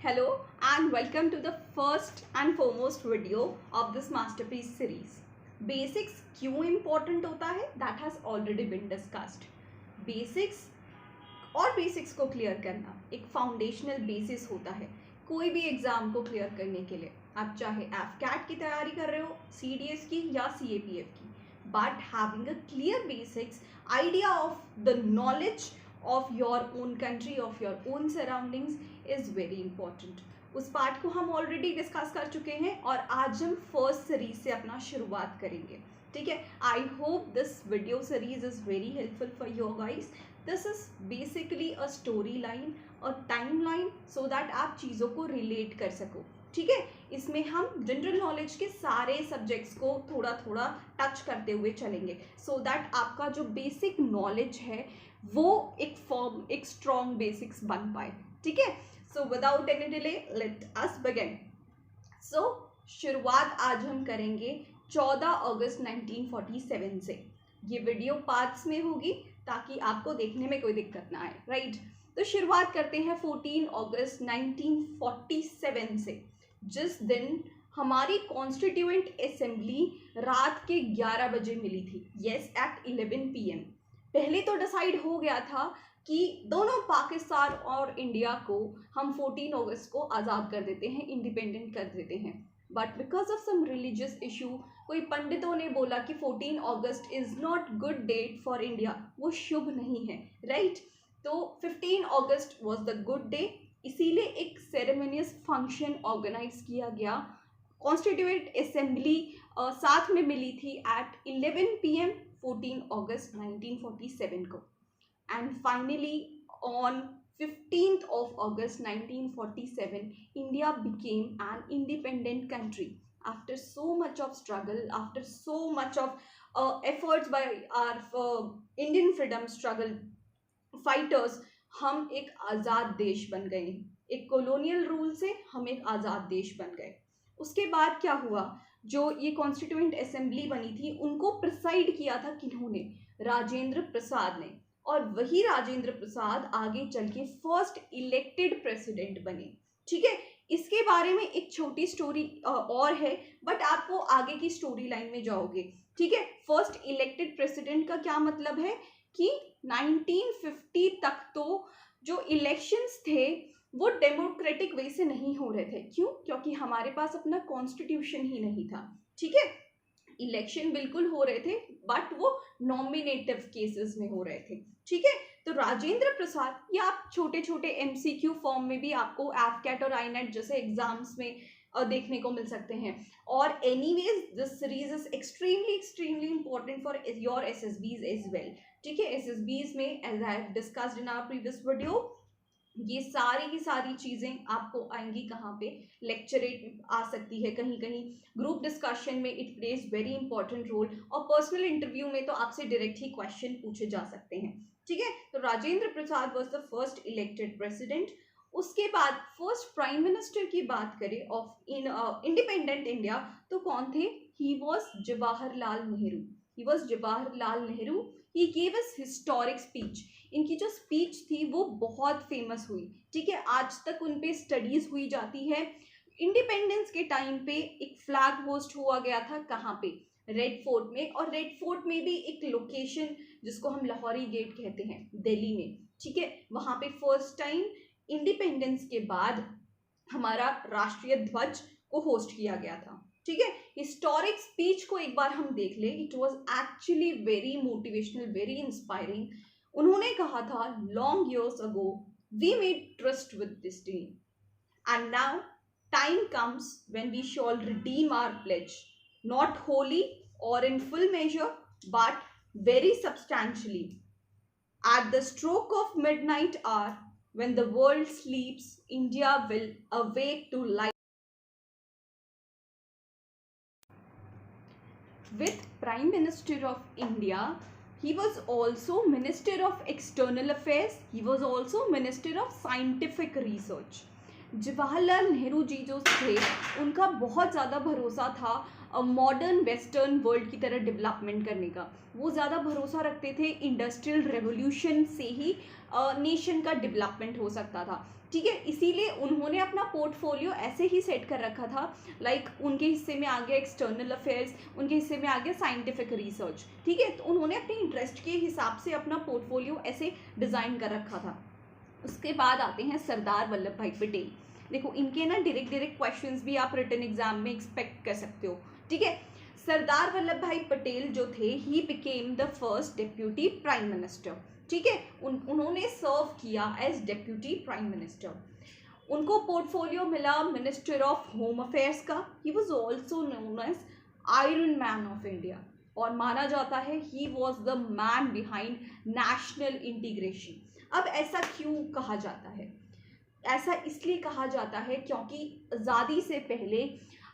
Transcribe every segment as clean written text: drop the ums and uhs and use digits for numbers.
Hello and welcome to the first and foremost video of this masterpiece series. Basics क्यों important होता है? That has already been discussed. Basics और basics को clear करना एक foundational basis होता है कोई भी एग्जाम को क्लियर करने के लिए। आप चाहे एफकैट की तैयारी कर रहे हो, सीडीएस की या सीएपीएफ की, but having a clear basics idea of the knowledge of your own country, of your own surroundings is very important. उस पार्ट को हम ऑलरेडी डिस्कस कर चुके हैं और आज हम फर्स्ट सीरीज से अपना शुरुआत करेंगे। ठीक है, I hope this video series is very helpful for your guys. This is basically a story line और टाइम लाइन सो दैट आप चीज़ों को रिलेट कर सको। ठीक है, इसमें हम जनरल नॉलेज के सारे सब्जेक्ट्स को थोड़ा थोड़ा टच करते हुए चलेंगे सो दैट आपका जो बेसिक नॉलेज है वो एक स्ट्रॉन्ग बेसिक्स बन पाए। ठीक है, so without any delay let us begin. So शुरुआत आज हम करेंगे 14 अगस्त 1947 से। ये वीडियो पार्ट्स में होगी ताकि आपको देखने में कोई दिक्कत ना आए, राइट। तो शुरुआत करते हैं 14 अगस्त 1947 से, जिस दिन हमारी कॉन्स्टिट्यूएंट असेंबली रात के 11 बजे मिली थी। Yes, at 11 PM। पहले तो डिसाइड हो गया था कि दोनों पाकिस्तान और इंडिया को हम 14 अगस्त को आज़ाद कर देते हैं, इंडिपेंडेंट कर देते हैं, but because of some religious issue कोई पंडितों ने बोला कि 14 अगस्त is not good date for India, वो शुभ नहीं है, राइट। तो 15 अगस्त वॉज द गुड डे, इसीलिए एक सेरेमोनियस फंक्शन ऑर्गेनाइज किया गया। कॉन्स्टिट्यूएंट असेंबली साथ में मिली थी एट 11 PM 14 अगस्त 1947 को। And finally, on 15th of August 1947, India became an independent country. After so much of struggle, after so much of efforts by our Indian freedom struggle fighters, हम एक आज़ाद देश बन गए। एक कॉलोनियल रूल से हम एक आज़ाद देश बन गए। उसके बाद क्या हुआ, जो ये कॉन्स्टिट्यूएंट असेंबली बनी थी उनको प्रिसाइड किया था किन्होंने? राजेंद्र प्रसाद ने। और वही राजेंद्र प्रसाद आगे चल के फर्स्ट इलेक्टेड प्रेसिडेंट बने। ठीक है, इसके बारे में एक छोटी स्टोरी और है, बट आप वो आगे की स्टोरी लाइन में जाओगे। ठीक है, फर्स्ट इलेक्टेड प्रेसिडेंट का क्या मतलब है कि 1950 तक तो जो इलेक्शंस थे वो डेमोक्रेटिक वे से नहीं हो रहे थे। क्यों? क्योंकि हमारे पास अपना कॉन्स्टिट्यूशन ही नहीं था। ठीक है, इलेक्शन बिल्कुल हो रहे थे बट वो नॉमिनेटिव केसेस में हो रहे थे। ठीक है, तो राजेंद्र प्रसाद, या आप छोटे छोटे MCQ फॉर्म में भी आपको एफकैट और आईनेट जैसे एग्जाम्स में देखने को मिल सकते हैं। और anyways this series is extremely important for your SSBs as well. ठीक है, SSBs में as I have discussed in our previous video, ये सारी की सारी चीज़ें आपको आएंगी कहाँ पे? लेक्चरेट आ सकती है, कहीं कहीं ग्रुप डिस्कशन में it plays very important role, और पर्सनल इंटरव्यू में तो आपसे डायरेक्ट ही क्वेश्चन पूछे जा सकते हैं। ठीक है, तो Rajendra Prasad was the first elected president. उसके बाद फर्स्ट प्राइम मिनिस्टर की बात करें ऑफ इंडिपेंडेंट इंडिया, तो कौन थे? He was Jawaharlal Nehru. He was Jawaharlal Nehru. He gave us historic speech. इनकी जो स्पीच थी वो बहुत फेमस हुई। ठीक है, आज तक उन पे स्टडीज हुई जाती है। इंडिपेंडेंस के टाइम पे एक फ्लैग होस्ट हुआ गया था, कहाँ पे? रेड फोर्ट में। और रेड फोर्ट में भी एक लोकेशन जिसको हम लाहौरी गेट कहते हैं, दिल्ली में। ठीक है, वहाँ पे फर्स्ट टाइम इंडिपेंडेंस के बाद हमारा राष्ट्रीय ध्वज को होस्ट किया गया था। ठीक है, हिस्टोरिक स्पीच को एक बार हम देख ले, it was actually very motivational, very inspiring. उन्होंने कहा था, long years ago we made tryst with destiny and now time comes when we shall redeem our pledge, not wholly or in full measure but very substantially. At the stroke of midnight hour when the world sleeps, India will awake to life. With Prime Minister of India, he was also Minister of External Affairs. He was also Minister of Scientific Research. Jawaharlal Nehru ji जो थे उनका बहुत ज़्यादा भरोसा था modern western world की तरह development करने का। वो ज़्यादा भरोसा रखते थे इंडस्ट्रियल रेवोल्यूशन से ही नेशन का डेवलपमेंट हो सकता था। ठीक है। इसीलिए उन्होंने अपना पोर्टफोलियो ऐसे ही सेट कर रखा था, लाइक उनके हिस्से में आ गया एक्सटर्नल अफेयर्स, उनके हिस्से में आ गया साइंटिफिक रिसर्च, ठीक है। तो उन्होंने अपने इंटरेस्ट के हिसाब से अपना पोर्टफोलियो ऐसे डिज़ाइन कर रखा था। उसके बाद आते हैं सरदार वल्लभ भाई पटेल। देखो इनके ना डायरेक्ट क्वेश्चंस भी आप रिटन एग्जाम में एक्सपेक्ट कर सकते हो, ठीक है। सरदार वल्लभ भाई पटेल जो थे, he became the first deputy prime minister, ठीक है। उन्होंने सर्व किया एज डेप्यूटी प्राइम मिनिस्टर। उनको पोर्टफोलियो मिला मिनिस्टर ऑफ होम अफेयर्स का। He was also known as Iron Man of India, और माना जाता है he was the man behind national integration. अब ऐसा क्यों कहा जाता है? ऐसा इसलिए कहा जाता है क्योंकि आज़ादी से पहले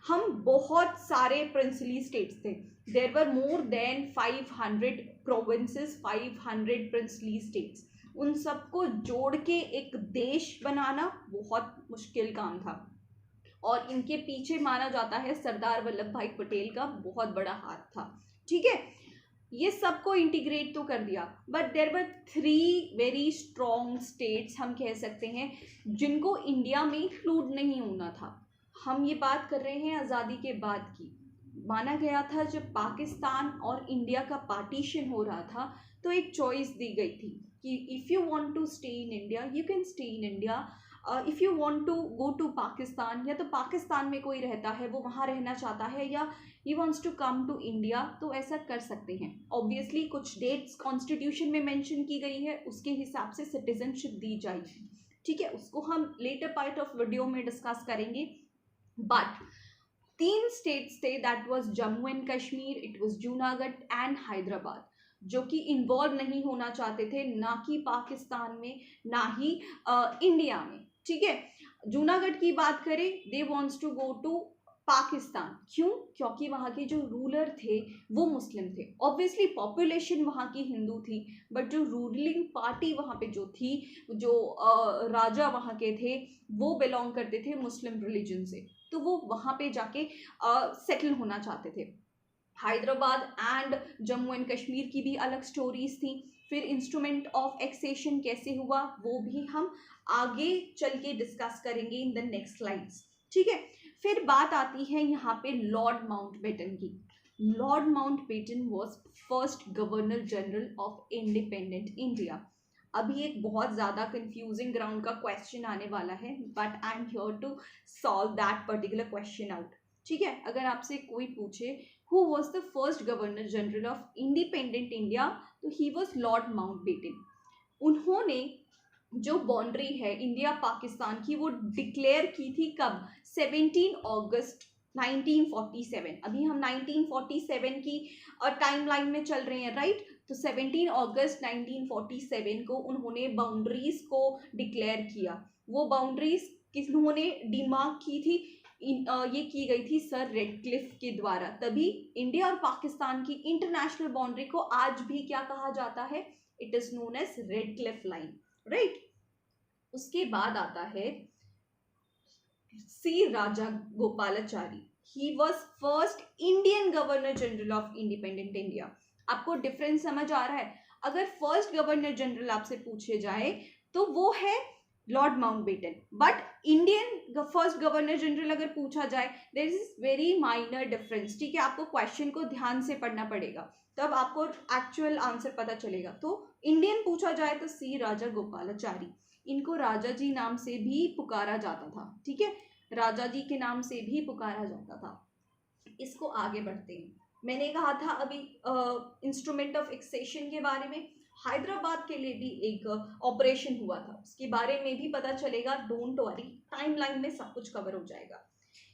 हम बहुत सारे प्रिंसली स्टेट्स थे। There were more than 500 provinces, 500 princely states. उन सबको जोड़ के एक देश बनाना बहुत मुश्किल काम था, और इनके पीछे माना जाता है सरदार वल्लभ भाई पटेल का बहुत बड़ा हाथ था, ठीक है। ये सबको इंटीग्रेट तो कर दिया, but there were 3 very strong states हम कह सकते हैं जिनको इंडिया में इंक्लूड नहीं होना था। हम ये बात कर रहे हैं आज़ादी के बाद की। माना गया था जब पाकिस्तान और इंडिया का पार्टीशन हो रहा था, तो एक चॉइस दी गई थी कि if you want to stay in India you can stay in India, if you want to go to Pakistan, या तो पाकिस्तान में कोई रहता है वो वहाँ रहना चाहता है, या he wants to come to India, तो ऐसा कर सकते हैं। ऑब्वियसली कुछ डेट्स कॉन्स्टिट्यूशन में मेंशन की गई है, उसके हिसाब से सिटीजनशिप दी जाएगी, ठीक है। उसको हम लेटर पार्ट ऑफ वीडियो में डिस्कस करेंगे। बट 3 स्टेट्स थे, that was Jammu and Kashmir, it was Junagadh and Hyderabad, जो कि इन्वॉल्व नहीं होना चाहते थे, ना कि पाकिस्तान में ना ही इंडिया में, ठीक है। जूनागढ़ की बात करें, they wants to go to Pakistan. क्यों? क्योंकि वहाँ के जो रूलर थे वो मुस्लिम थे। ऑब्वियसली पॉपुलेशन वहाँ की हिंदू थी, बट जो रूलिंग पार्टी वहाँ पे जो थी, जो राजा वहाँ के थे, वो बिलोंग करते थे मुस्लिम रिलीजन से, तो वो वहाँ पे जाके सेटल होना चाहते थे। हैदराबाद एंड जम्मू एंड कश्मीर की भी अलग स्टोरीज थी। फिर इंस्ट्रूमेंट ऑफ एक्सेशन कैसे हुआ वो भी हम आगे चल के डिस्कस करेंगे इन द नेक्स्ट स्लाइड्स, ठीक है। फिर बात आती है यहाँ पे लॉर्ड माउंटबेटन की। Lord Mountbatten was first governor general of independent India. अभी एक बहुत ज़्यादा कंफ्यूजिंग ग्राउंड का क्वेश्चन आने वाला है, but I am here to solve that particular question out, ठीक है। अगर आपसे कोई पूछे who was the first governor general of independent India, तो ही वॉज लॉर्ड माउंटबेटन। उन्होंने जो बाउंड्री है इंडिया पाकिस्तान की वो डिक्लेयर की थी कब? 17 अगस्त 1947। अभी हम 1947 की टाइमलाइन में चल रहे हैं, राइट। तो 17 अगस्त 1947 को उन्होंने बाउंड्रीज को डिक्लेयर किया। वो बाउंड्रीज किन्होंने डिमार्क की थी? ये की गई थी सर रेडक्लिफ के द्वारा। तभी इंडिया और पाकिस्तान की इंटरनेशनल बाउंड्री को आज भी क्या कहा जाता है? It is known as Radcliffe line, right. उसके बाद आता है C Rajagopalachari. He was first Indian governor general of independent India. आपको डिफरेंस समझ आ रहा है? अगर फर्स्ट गवर्नर जनरल आपसे पूछे जाए तो वो है Lord Mountbatten, but Indian first governor general अगर पूछा जाए there is very minor difference, ठीक है। आपको क्वेश्चन को ध्यान से पढ़ना पड़ेगा, तब आपको एक्चुअल आंसर पता चलेगा। तो इंडियन पूछा जाए तो सी राजा गोपालाचारी। इनको राजा जी नाम से भी पुकारा जाता था, ठीक है। राजा जी के नाम से भी पुकारा जाता था। इसको आगे बढ़ते हैं। मैंने कहा था अभी इंस्ट्रूमेंट ऑफ एक्सेशन के बारे में। हैदराबाद के लिए भी एक ऑपरेशन हुआ था, उसके बारे में भी पता चलेगा। डोंट वरी, टाइमलाइन में सब कुछ कवर हो जाएगा।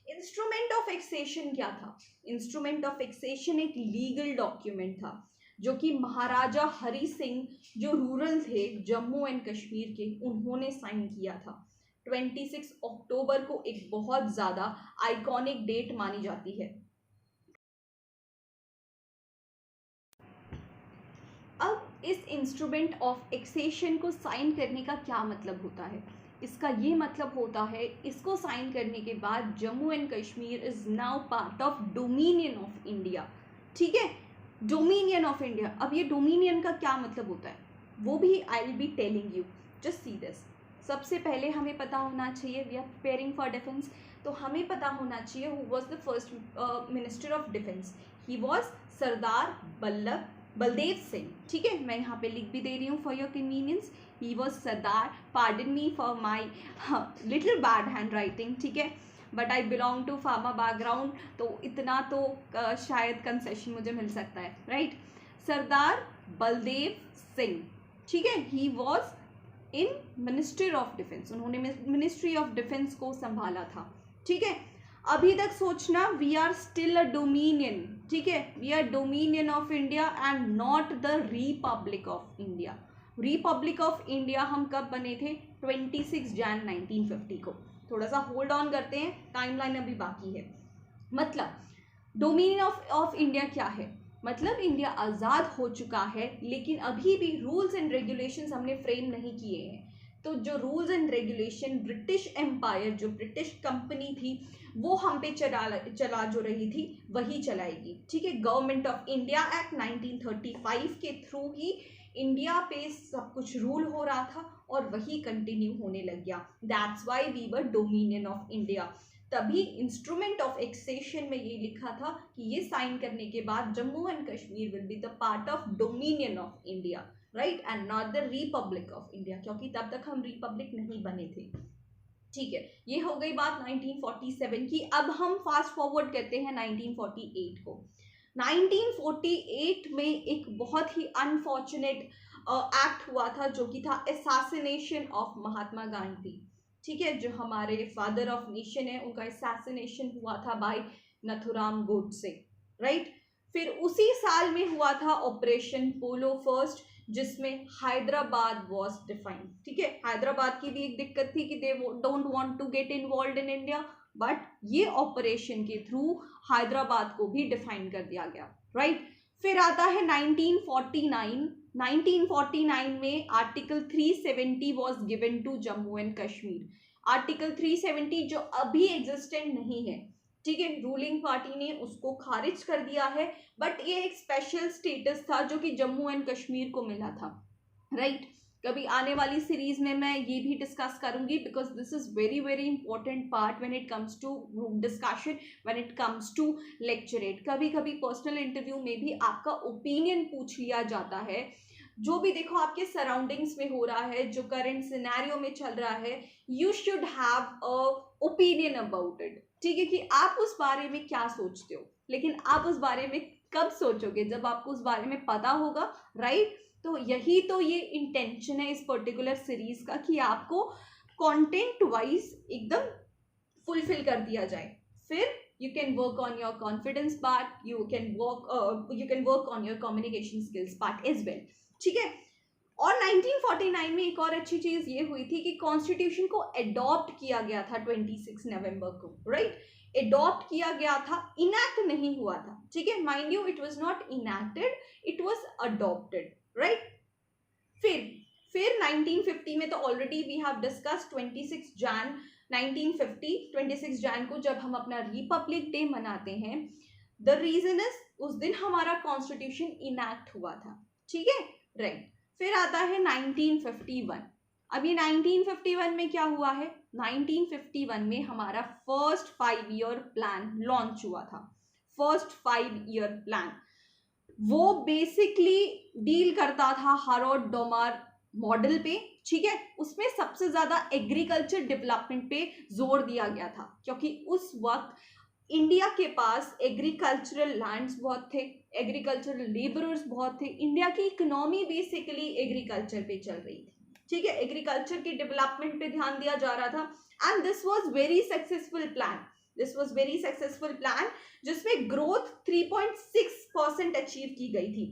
इंस्ट्रूमेंट ऑफ एक्सेशन क्या था? इंस्ट्रूमेंट ऑफ एक्सेशन एक लीगल डॉक्यूमेंट था जो कि महाराजा हरि सिंह जो रूरल थे जम्मू एंड कश्मीर के, उन्होंने साइन किया था। 26 अक्टूबर को एक बहुत ज़्यादा आइकॉनिक डेट मानी जाती है। अब इस इंस्ट्रूमेंट ऑफ एक्सेशन को साइन करने का क्या मतलब होता है? इसका ये मतलब होता है इसको साइन करने के बाद Jammu and Kashmir is now part of dominion of India, ठीक है। Dominion of India. अब ये डोमिनियन का क्या मतलब होता है वो भी I will be telling you, just see this. सबसे पहले हमें पता होना चाहिए, we are preparing for defence, तो हमें पता होना चाहिए who was the first minister of defence. He was Sardar Baldev Singh. ठीक है, मैं यहाँ पे लिख भी दे रही हूँ for your convenience. He was Sardar, pardon me for my little bad handwriting. ठीक है, but I belong to pharma background, तो इतना तो शायद कंसेशन मुझे मिल सकता है, राइट. सरदार बलदेव सिंह. ठीक है, he was in minister of defence, उन्होंने मिनिस्ट्री ऑफ डिफेंस को संभाला था. ठीक है, अभी तक सोचना we are still a dominion. ठीक है, we are Dominion of India and not the Republic of India. Republic of India हम कब बने थे? 26 जन 1950 को. थोड़ा सा होल्ड ऑन करते हैं, टाइमलाइन अभी बाकी है. मतलब डोमिनियन ऑफ इंडिया क्या है? मतलब इंडिया आज़ाद हो चुका है, लेकिन अभी भी रूल्स एंड रेगुलेशंस हमने फ्रेम नहीं किए हैं. तो जो rules and regulation British Empire, जो ब्रिटिश कंपनी थी, वो हम पे चला जो रही थी वही चलाएगी. ठीक है, गवर्नमेंट ऑफ इंडिया एक्ट 1935 के थ्रू ही इंडिया पे सब कुछ रूल हो रहा था और वही कंटिन्यू होने लग गया. That's why we were Dominion of India. तभी इंस्ट्रूमेंट ऑफ एक्सेशन में ये लिखा था कि ये साइन करने के बाद Jammu and Kashmir will be the part of dominion of India, right, and not the Republic of India, क्योंकि तब तक हम रिपब्लिक नहीं बने थे. ठीक है, ये हो गई बात 1947 की. अब हम फास्ट फॉरवर्ड करते हैं 1948 को. 1948 में एक बहुत ही अनफॉर्चुनेट एक्ट हुआ था, जो कि था असैसिनेशन ऑफ महात्मा गांधी. ठीक है, जो हमारे फादर ऑफ नेशन है, उनका असैसिनेशन हुआ था बाय नथुराम गोडसे, राइट. फिर उसी साल में हुआ था ऑपरेशन पोलो फर्स्ट, जिसमें हैदराबाद वॉज डिफाइंड. ठीक है, हैदराबाद की भी एक दिक्कत थी कि they don't want to get involve in India, but ये ऑपरेशन के थ्रू हैदराबाद को भी डिफाइन कर दिया गया, राइट. फिर आता है 1949. 1949 में Article 370 was given to Jammu and Kashmir. Article 370 जो अभी एग्जिस्टेंट नहीं है. ठीक है, रूलिंग पार्टी ने उसको खारिज कर दिया है, बट ये एक स्पेशल स्टेटस था जो कि जम्मू एंड कश्मीर को मिला था, राइट. कभी आने वाली सीरीज में मैं ये भी डिस्कस करूंगी, because this is very very important part when it comes to discussion, when it comes to lecturette. कभी कभी पर्सनल इंटरव्यू में भी आपका ओपिनियन पूछ लिया जाता है. जो भी देखो आपके सराउंडिंग्स में हो रहा है, जो करंट सिनेरियो में चल रहा है, you should have a opinion about it. ठीक है, कि आप उस बारे में क्या सोचते हो, लेकिन आप उस बारे में कब सोचोगे? जब आपको उस बारे में पता होगा, राइट. तो यही तो ये इंटेंशन है इस पर्टिकुलर सीरीज का, कि आपको कंटेंट वाइज एकदम फुलफिल कर दिया जाए. फिर you can work on your confidence part, you can work on your communication skills part as well. ठीक है, और 1949 में एक और अच्छी चीज ये हुई थी कि कॉन्स्टिट्यूशन को अडॉप्ट किया गया था 26 नवंबर को, राइट. अडॉप्ट किया गया था, इनैक्ट नहीं हुआ था. ठीक है, mind you, it was not enacted, it was adopted, right. फिर 1950 में तो ऑलरेडी वी हैव डिस्कस 26 जन 1950, 26 जन को जब हम अपना रिपब्लिक डे मनाते हैं, द रीजन इज उस दिन हमारा कॉन्स्टिट्यूशन इनैक्ट हुआ था. ठीक है, राइट. फिर आता है 1951. अभी 1951 में क्या हुआ है? 1951 में हमारा फर्स्ट 5 ईयर प्लान लॉन्च हुआ था. फर्स्ट 5 ईयर प्लान वो बेसिकली डील करता था हारोल्ड डोमार मॉडल पे. ठीक है, उसमें सबसे ज्यादा एग्रीकल्चर डेवलपमेंट पे जोर दिया गया था, क्योंकि उस वक्त इंडिया के पास एग्रीकल्चरल लैंड्स बहुत थे, एग्रीकल्चरल लेबरर्स बहुत थे. इंडिया की इकोनॉमी बेसिकली एग्रीकल्चर पे चल रही थी. ठीक है, एग्रीकल्चर की डेवलपमेंट पे ध्यान दिया जा रहा था. And this was very successful plan, जिसमें ग्रोथ 3.6% अचीव की गई थी.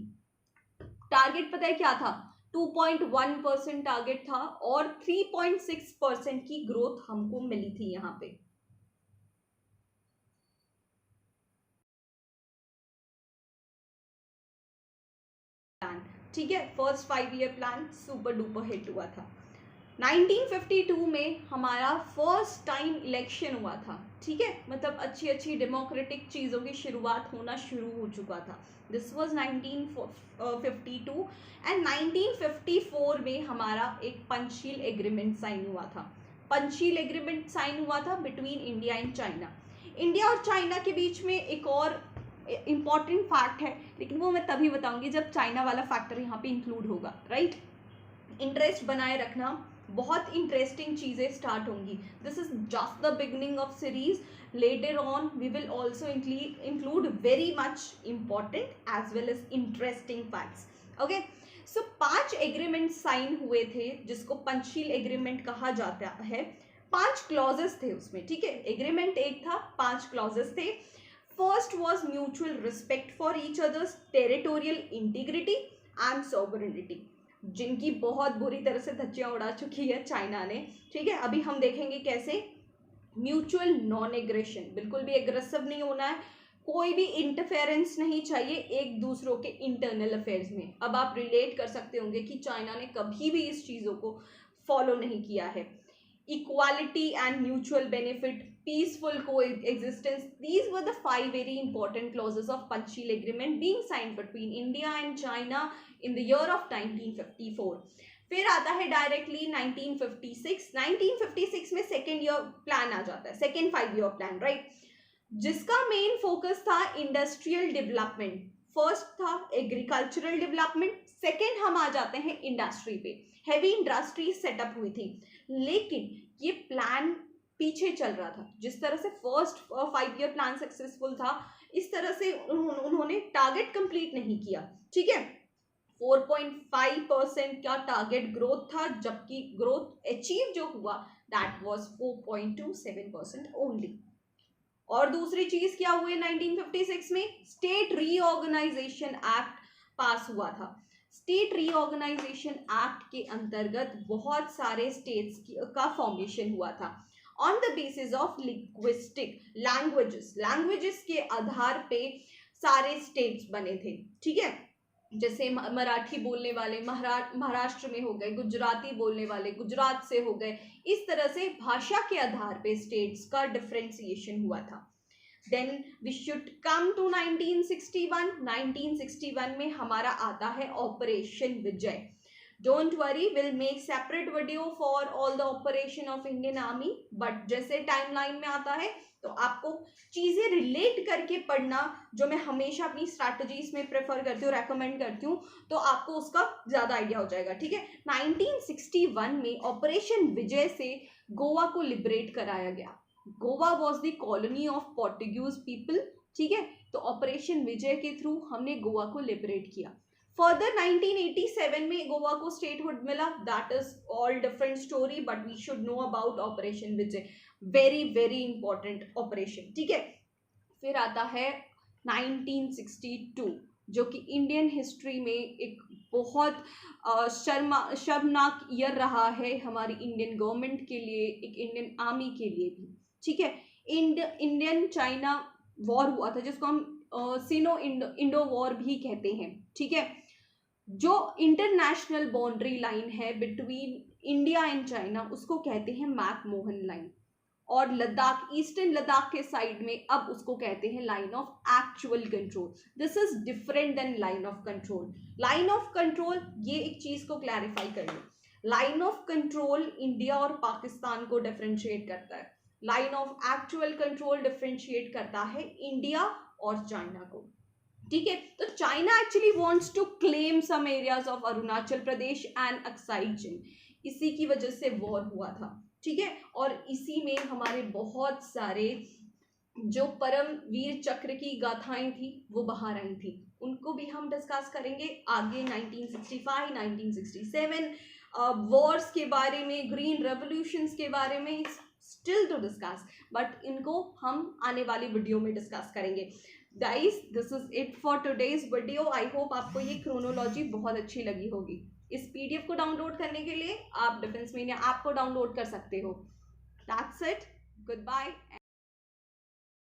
टारगेट पता है क्या था? 2.1% टारगेट था और 3.6% की ग्रोथ हमको मिली थी यहाँ पे. ठीक है, first 5 year plan super duper hit हुआ था. 1952 में हमारा फर्स्ट टाइम इलेक्शन हुआ था, ठीक है, मतलब अच्छी अच्छी डेमोक्रेटिक चीज़ों की शुरुआत होना शुरू हो चुका था. दिस वाज 1952 एंड 1954 में हमारा एक पंचशील एग्रीमेंट साइन हुआ था. पंचशील एग्रीमेंट साइन हुआ था between India and China. India और चाइना के बीच में एक और इम्पॉर्टेंट फैक्ट है, लेकिन वो मैं तभी बताऊंगी जब चाइना वाला फैक्टर यहाँ पे इंक्लूड होगा, राइट. इंटरेस्ट बनाए रखना, बहुत इंटरेस्टिंग चीज़ें स्टार्ट होंगी. This is just the beginning of series. Later on we will also include very much important as well as interesting facts. Okay, so 5 agreement sign हुए थे जिसको पंचशील एग्रीमेंट कहा जाता है. 5 क्लॉजेस थे उसमें, ठीक है. एग्रीमेंट एक था, 5 क्लॉजेस थे. First was mutual respect for each others territorial integrity and sovereignty, जिनकी बहुत बुरी तरह से धज्जियां उड़ा चुकी है चाइना ने, ठीक है. अभी हम देखेंगे कैसे. म्यूचुअल नॉन एग्रेशन, बिल्कुल भी एग्रेसिव नहीं होना है, कोई भी इंटरफेरेंस नहीं चाहिए एक दूसरों के इंटरनल अफेयर्स में. अब आप रिलेट कर सकते होंगे कि चाइना ने कभी भी इस चीज़ों को फॉलो नहीं किया है. equality and mutual benefit, peaceful coexistence, these were the 5 very important clauses of Panchsheel Agreement being signed between India and China in the year of 1954. फिर आता है डायरेक्टली 1956. 1956 में सेकेंड ईयर प्लान आ जाता है, सेकेंड 5 ईयर प्लान, राइट, जिसका main focus था industrial development. First था agricultural development, second हम आ जाते हैं इंडस्ट्री पे. हैवी इंडस्ट्री सेटअप हुई थी, लेकिन ये प्लान पीछे चल रहा था. जिस तरह से फर्स्ट 5 ईयर प्लान सक्सेसफुल था, इस तरह से उन्होंने टारगेट कंप्लीट नहीं किया, ठीक है. 4.5% का टारगेट ग्रोथ था, जबकि ग्रोथ अचीव जो हुआ दैट वाज 4.27% ओनली. और दूसरी चीज क्या हुई 1956 में, स्टेट रीऑर्गेनाइजेशन एक्ट पास हुआ था. स्टेट रीऑर्गेनाइजेशन एक्ट के अंतर्गत बहुत सारे स्टेट्स का फॉर्मेशन हुआ था on the basis of linguistic languages के आधार पे सारे स्टेट्स बने थे, ठीक है. जैसे मराठी बोलने वाले महाराष्ट्र में हो गए, गुजराती बोलने वाले गुजरात से हो गए. इस तरह से भाषा के आधार पे स्टेट्स का डिफरेंशिएशन हुआ था. Then we should come to 1961. 1961 में हमारा आता है operation Vijay. Don't worry, will make separate video for all the operation of Indian army. But जैसे टाइमलाइन में आता है तो आपको चीज़ें रिलेट करके पढ़ना, जो मैं हमेशा अपनी स्ट्रैटेजीज में प्रेफर करती हूँ, रेकमेंड करती हूँ, तो आपको उसका ज़्यादा आइडिया हो जाएगा, ठीक है. 1961 में ऑपरेशन विजय से गोवा को लिबरेट कराया गया. Goa was the colony of Portuguese people, ठीक है. तो ऑपरेशन विजय के थ्रू हमने गोवा को लिबरेट किया. फर्दर 1987 में गोवा को स्टेटहुड मिला. That is all different story, but we should know about Operation Vijay. Very very important operation, ठीक है. फिर आता है 1962, जो कि इंडियन हिस्ट्री में एक बहुत शर्मनाक ईयर रहा है हमारी इंडियन गवर्नमेंट के लिए, एक इंडियन आर्मी के लिए भी, ठीक है. इंडियन चाइना वॉर हुआ था, जिसको हम सिनो इंडो वॉर भी कहते हैं, ठीक है. जो इंटरनेशनल बाउंड्री लाइन है बिटवीन इंडिया एंड चाइना, उसको कहते हैं मैकमोहन लाइन. और लद्दाख, ईस्टर्न लद्दाख के साइड में अब उसको कहते हैं line of actual control. This is different than line of control. Line of control, ये एक चीज को क्लैरिफाई कर लो, लाइन ऑफ कंट्रोल इंडिया और पाकिस्तान को डिफरेंशिएट करता है. Line of actual control differentiate करता है इंडिया और चाइना को, ठीक है. तो China actually wants to claim some areas of Arunachal Pradesh and Aksai Chin. इसी की वजह से वॉर हुआ था, ठीक है. और इसी में हमारे बहुत सारे जो परम वीर चक्र की गाथाएं थी वो बाहर आई थी, उनको भी हम डिस्कस करेंगे आगे. 1965, 1967 वॉर्स के बारे में, ग्रीन रेवोल्यूशंस के बारे में स्टिल टू डिस्कस, बट इनको हम आने वाली वीडियो में डिस्कस करेंगे. Guys, this is it for today's video. I hope आपको ये क्रोनोलॉजी बहुत अच्छी लगी होगी. इस पीडीएफ को डाउनलोड करने के लिए आप डिफेंस मीडिया ऐप को डाउनलोड कर सकते हो. That's it. Good bye.